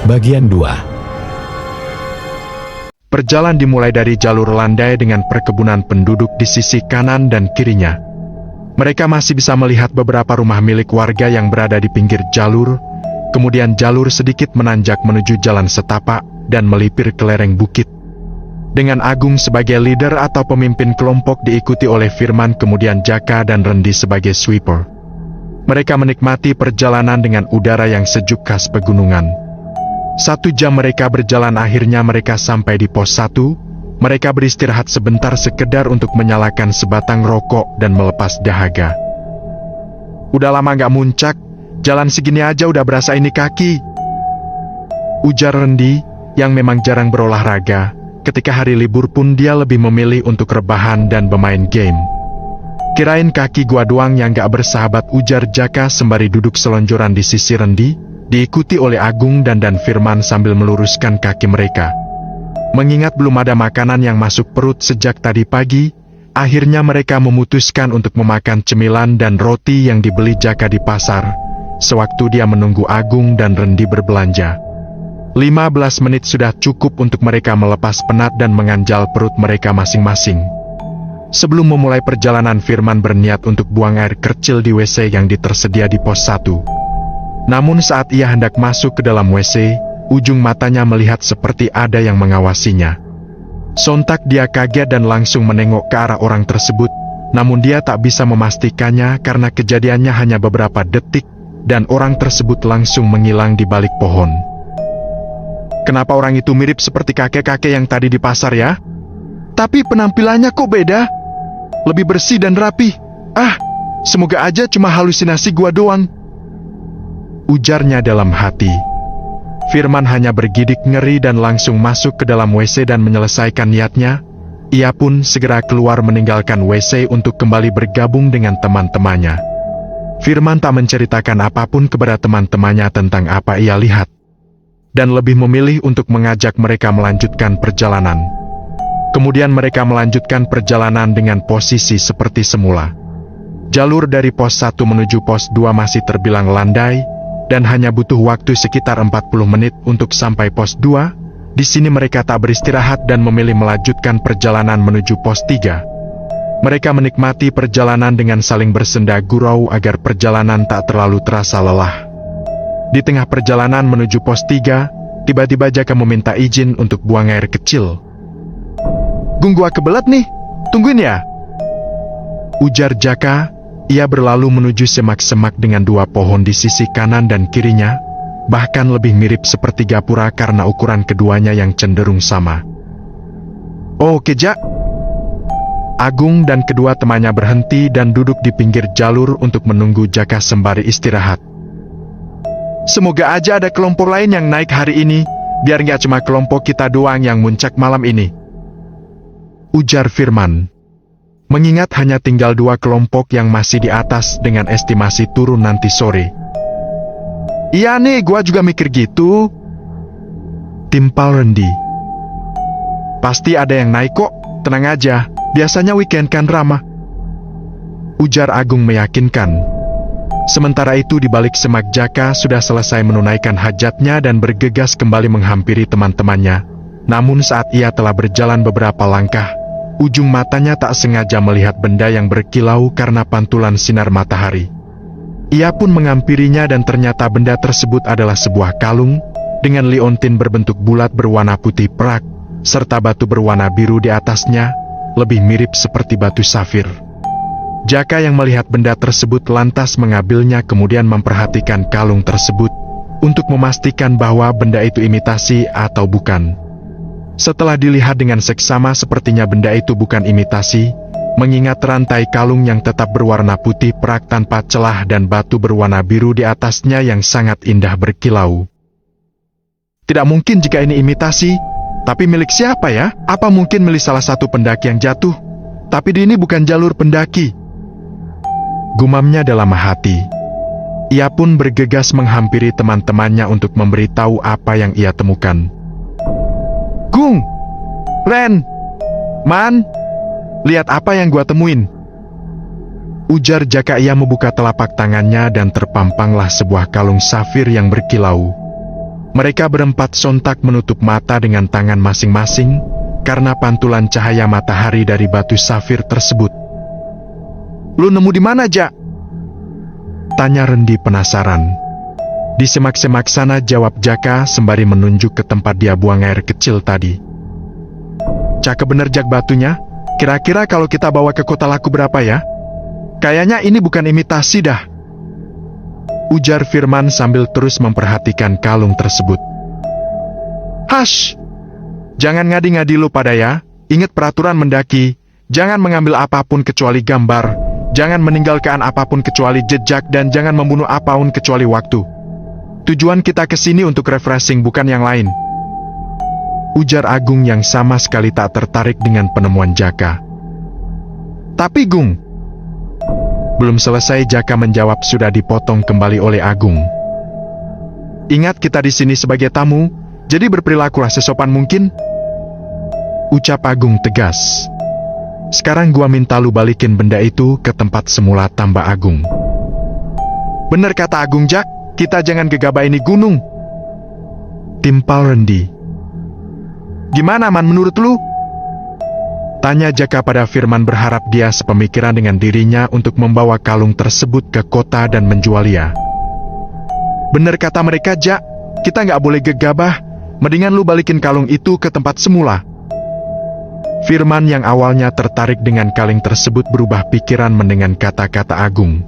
Bagian 2. Perjalanan dimulai dari jalur landai dengan perkebunan penduduk di sisi kanan dan kirinya. Mereka masih bisa melihat beberapa rumah milik warga yang berada di pinggir jalur, kemudian jalur sedikit menanjak menuju jalan setapak dan melipir ke lereng bukit. Dengan Agung sebagai leader atau pemimpin kelompok diikuti oleh Firman kemudian Jaka dan Rendi sebagai sweeper. Mereka menikmati perjalanan dengan udara yang sejuk khas pegunungan. 1 jam mereka berjalan akhirnya mereka sampai di pos 1, mereka beristirahat sebentar sekedar untuk menyalakan sebatang rokok dan melepas dahaga. Udah lama gak muncak, jalan segini aja udah berasa ini kaki. Ujar Rendi, yang memang jarang berolahraga, ketika hari libur pun dia lebih memilih untuk rebahan dan bermain game. Kirain kaki gua doang yang gak bersahabat, ujar Jaka sembari duduk selonjoran di sisi Rendi, diikuti oleh Agung dan Firman sambil meluruskan kaki mereka. Mengingat belum ada makanan yang masuk perut sejak tadi pagi, akhirnya mereka memutuskan untuk memakan cemilan dan roti yang dibeli Jaka di pasar, sewaktu dia menunggu Agung dan Rendi berbelanja. 15 menit sudah cukup untuk mereka melepas penat dan menganjal perut mereka masing-masing. Sebelum memulai perjalanan, Firman berniat untuk buang air kecil di WC yang tersedia di pos 1. Namun saat ia hendak masuk ke dalam WC, ujung matanya melihat seperti ada yang mengawasinya. Sontak dia kaget dan langsung menengok ke arah orang tersebut, namun dia tak bisa memastikannya karena kejadiannya hanya beberapa detik, dan orang tersebut langsung menghilang di balik pohon. Kenapa orang itu mirip seperti kakek-kakek yang tadi di pasar ya? Tapi penampilannya kok beda? Lebih bersih dan rapi. Semoga aja cuma halusinasi gua doang, ujarnya dalam hati. Firman hanya bergidik ngeri dan langsung masuk ke dalam WC dan menyelesaikan niatnya. Ia pun segera keluar meninggalkan WC untuk kembali bergabung dengan teman-temannya. Firman tak menceritakan apapun kepada teman-temannya tentang apa ia lihat, dan lebih memilih untuk mengajak mereka melanjutkan perjalanan. Kemudian mereka melanjutkan perjalanan dengan posisi seperti semula. Jalur dari pos 1 menuju pos 2 masih terbilang landai, dan hanya butuh waktu sekitar 40 menit untuk sampai pos 2. Di sini mereka tak beristirahat dan memilih melanjutkan perjalanan menuju pos 3. Mereka menikmati perjalanan dengan saling bersenda gurau agar perjalanan tak terlalu terasa lelah. Di tengah perjalanan menuju pos 3, tiba-tiba Jaka meminta izin untuk buang air kecil. "Gung, gua kebelet nih, tungguin ya," ujar Jaka. Ia berlalu menuju semak-semak dengan 2 pohon di sisi kanan dan kirinya, bahkan lebih mirip seperti gapura karena ukuran keduanya yang cenderung sama. "Oke, Jak." Agung dan kedua temannya berhenti dan duduk di pinggir jalur untuk menunggu Jaka sembari istirahat. "Semoga aja ada kelompok lain yang naik hari ini, biar nggak cuma kelompok kita doang yang muncak malam ini," ujar Firman. Mengingat hanya tinggal 2 kelompok yang masih di atas dengan estimasi turun nanti sore. "Iya nih, gua juga mikir gitu," timpal Rendi. "Pasti ada yang naik kok, tenang aja, biasanya weekend kan ramah," ujar Agung meyakinkan. Sementara itu di balik semak, Jaka sudah selesai menunaikan hajatnya dan bergegas kembali menghampiri teman-temannya. Namun saat ia telah berjalan beberapa langkah, ujung matanya tak sengaja melihat benda yang berkilau karena pantulan sinar matahari. Ia pun menghampirinya dan ternyata benda tersebut adalah sebuah kalung dengan liontin berbentuk bulat berwarna putih perak, serta batu berwarna biru di atasnya, lebih mirip seperti batu safir. Jaka yang melihat benda tersebut lantas mengambilnya kemudian memperhatikan kalung tersebut untuk memastikan bahwa benda itu imitasi atau bukan. Setelah dilihat dengan seksama sepertinya benda itu bukan imitasi, mengingat rantai kalung yang tetap berwarna putih perak tanpa celah dan batu berwarna biru di atasnya yang sangat indah berkilau. "Tidak mungkin jika ini imitasi, tapi milik siapa ya? Apa mungkin milik salah satu pendaki yang jatuh? Tapi ini bukan jalur pendaki," gumamnya dalam hati. Ia pun bergegas menghampiri teman-temannya untuk memberitahu apa yang ia temukan. "Gung, Ren, Man, lihat apa yang gua temuin," ujar Jaka. Ia membuka telapak tangannya dan terpampanglah sebuah kalung safir yang berkilau. Mereka berempat sontak menutup mata dengan tangan masing-masing karena pantulan cahaya matahari dari batu safir tersebut. "Lu nemu di mana, Jak?" tanya Rendi penasaran. "Di semak-semak sana," jawab Jaka sembari menunjuk ke tempat dia buang air kecil tadi. "Cakep bener, Jak, batunya. Kira-kira kalau kita bawa ke kota laku berapa ya? Kayaknya ini bukan imitasi dah," ujar Firman sambil terus memperhatikan kalung tersebut. "Hash! Jangan ngadi-ngadi lu pada ya. Ingat peraturan mendaki. Jangan mengambil apapun kecuali gambar. Jangan meninggalkan apapun kecuali jejak dan jangan membunuh apapun kecuali waktu. Tujuan kita ke sini untuk refreshing bukan yang lain," ujar Agung yang sama sekali tak tertarik dengan penemuan Jaka. "Tapi Gung..." Belum selesai Jaka menjawab sudah dipotong kembali oleh Agung. "Ingat kita di sini sebagai tamu, jadi berperilakulah sesopan mungkin," ucap Agung tegas. "Sekarang gua minta lu balikin benda itu ke tempat semula," tambah Agung. "Bener kata Agung, Jak, kita jangan gegabah ini gunung," timpal Rendi. "Gimana, Man, menurut lu?" tanya Jaka pada Firman berharap dia sepemikiran dengan dirinya untuk membawa kalung tersebut ke kota dan menjualnya. "Bener kata mereka, Jak, kita nggak boleh gegabah, mendingan lu balikin kalung itu ke tempat semula." Firman yang awalnya tertarik dengan kalung tersebut berubah pikiran mendengar kata-kata Agung.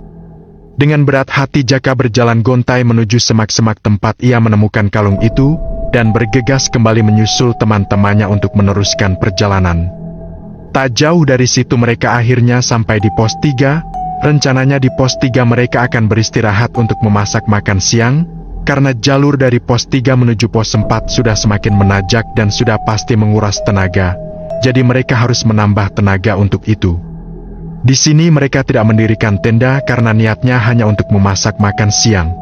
Dengan berat hati Jaka berjalan gontai menuju semak-semak tempat ia menemukan kalung itu, dan bergegas kembali menyusul teman-temannya untuk meneruskan perjalanan. Tak jauh dari situ mereka akhirnya sampai di pos 3, rencananya di pos 3 mereka akan beristirahat untuk memasak makan siang, karena jalur dari pos 3 menuju pos 4 sudah semakin menanjak dan sudah pasti menguras tenaga, jadi mereka harus menambah tenaga untuk itu. Di sini mereka tidak mendirikan tenda karena niatnya hanya untuk memasak makan siang.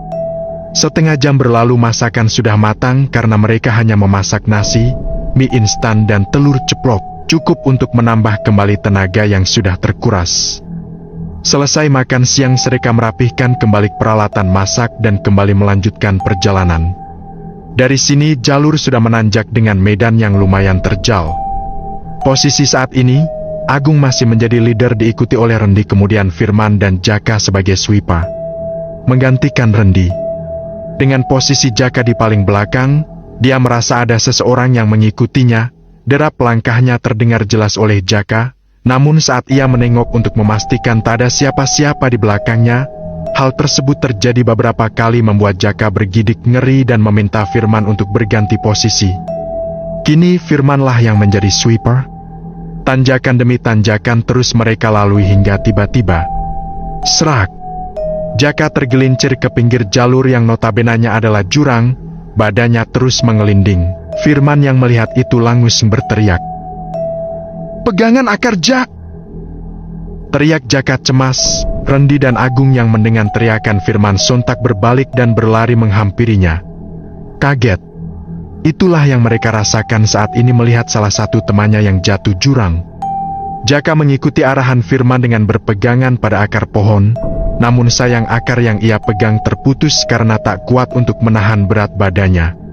Setengah jam berlalu masakan sudah matang karena mereka hanya memasak nasi, mie instan dan telur ceplok, cukup untuk menambah kembali tenaga yang sudah terkuras. Selesai makan siang mereka merapihkan kembali peralatan masak dan kembali melanjutkan perjalanan. Dari sini jalur sudah menanjak dengan medan yang lumayan terjal. Posisi saat ini, Agung masih menjadi leader diikuti oleh Rendi kemudian Firman dan Jaka sebagai sweeper, menggantikan Rendi. Dengan posisi Jaka di paling belakang, dia merasa ada seseorang yang mengikutinya. Derap langkahnya terdengar jelas oleh Jaka, namun saat ia menengok untuk memastikan tak ada siapa-siapa di belakangnya, hal tersebut terjadi beberapa kali membuat Jaka bergidik ngeri dan meminta Firman untuk berganti posisi. Kini Firmanlah yang menjadi sweeper. Tanjakan demi tanjakan terus mereka lalui hingga tiba-tiba, serak, Jaka tergelincir ke pinggir jalur yang notabenanya adalah jurang, badannya terus mengelinding. Firman yang melihat itu langsung berteriak, "Pegangan akar, Jak!" teriak Jaka cemas. Rendi dan Agung yang mendengar teriakan Firman sontak berbalik dan berlari menghampirinya. Kaget. Itulah yang mereka rasakan saat ini melihat salah satu temannya yang jatuh jurang. Jaka mengikuti arahan Firman dengan berpegangan pada akar pohon, namun sayang akar yang ia pegang terputus karena tak kuat untuk menahan berat badannya.